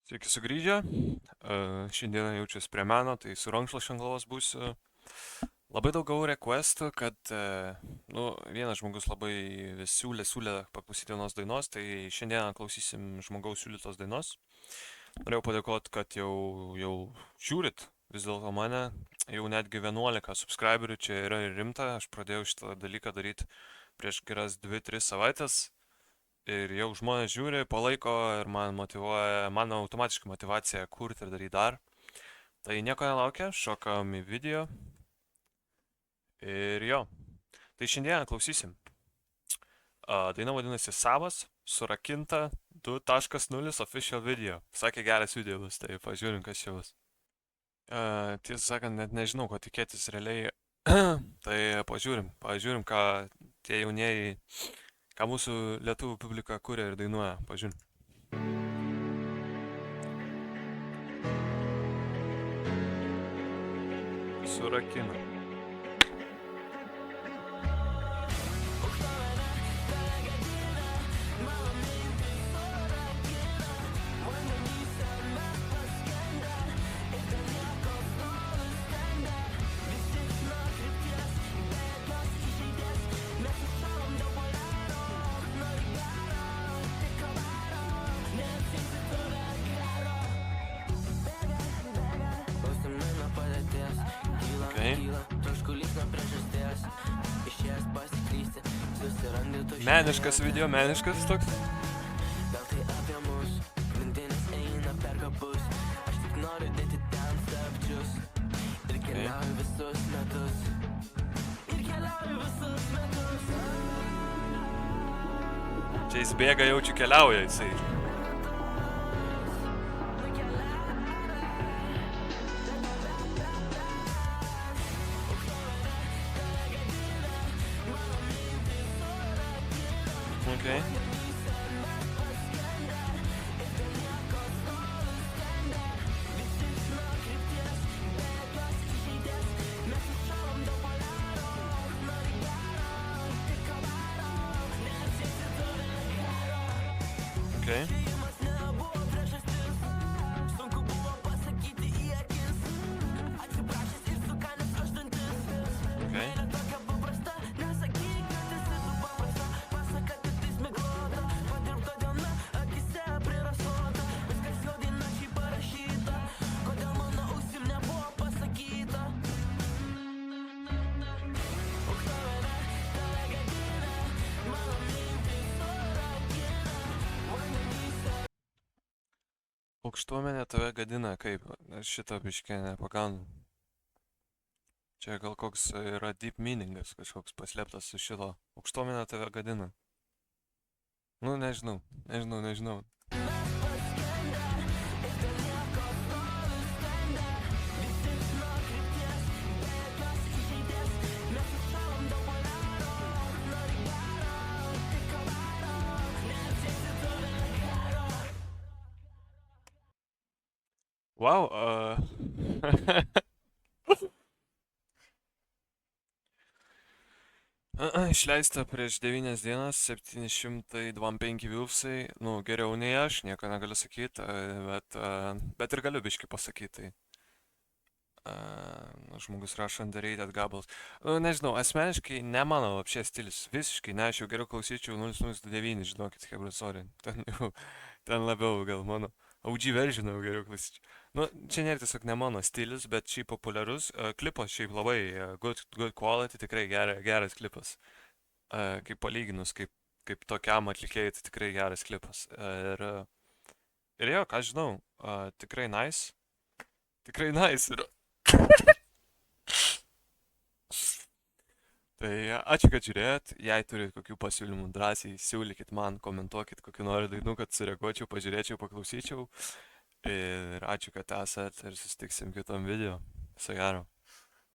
Sveiki sugrįžę. Šiandieną jaučiuosi prie meno, tai su rankšluosčiu ant galvos būsiu. Labai daug gavau requestų, kad vienas žmogus labai vis siūlė paklausyti vienos dainos, tai šiandieną klausysim žmogaus siūlytos dainos. Norėjau padėkoti, kad jau žiūrit vis dėlto mane, jau netgi 11 subscriberių, čia yra rimta, aš pradėjau šitą dalyką daryti prieš geras 2-3 savaitės. Ir jau žmonės žiūri, palaiko ir man motyvuoja, man automatiškai motyvacija kurti ir daryti dar. Tai nieko nelaukia, šokam į video. Ir jo. Tai šiandieną klausysim. Daina vadinasi Savas, surakinta 2.0 official video. Sakė geras video bus, tai pažiūrim, kas čia bus. Tiesą sakant, net nežinau, ko tikėtis realiai. Tai pažiūrim, ką tie jaunieji, ką mūsų lietuvių publika kuria ir dainuoja, pažiūrim. Surakina. Meniškas video, meniškas toks. Čia jis bėga, jaučiu keliauja jisai. Okay. Okay. Aukštuomenė tave gadina, kaip? Aš šitą biškį nepagaunu. Čia gal koks yra deep meaningas, kažkoks paslėptas su šito. Aukštuomenė tave gadina. Nu, nežinau. Wow, išleista prieš 9 dienas, 725 viewsai, nu geriau nei aš, nieko negaliu sakyti, bet ir galiu biškį pasakyti. Žmogus rašo underrated gabalas. Nežinau, asmeniškai ne mano apšės stilius, visiškai ne, aš jau geriau klausyčiau 0029, žinokit, hebra, sorry, ten labiau gal mano OG version jau geriau klausyčiau. Nu, čia nėra tiesiog ne mano stilius, bet šiaip populiarus. Klipas šiaip labai good quality, tikrai geras klipas. Kaip palyginus, kaip tokiam atlikėjai, tai tikrai geras klipas. Ir jo, ką žinau, tikrai nice. Tikrai nice yra. Tai ačiū, kad žiūrėjot. Jei turit kokių pasiūlymų, drąsiai siūlykit man, komentuokit kokių nori dainų, kad sureaguočiau, pažiūrėčiau, paklausyčiau. Ir ačiū, kad esat ir susitiksim kitam video. Viso gero.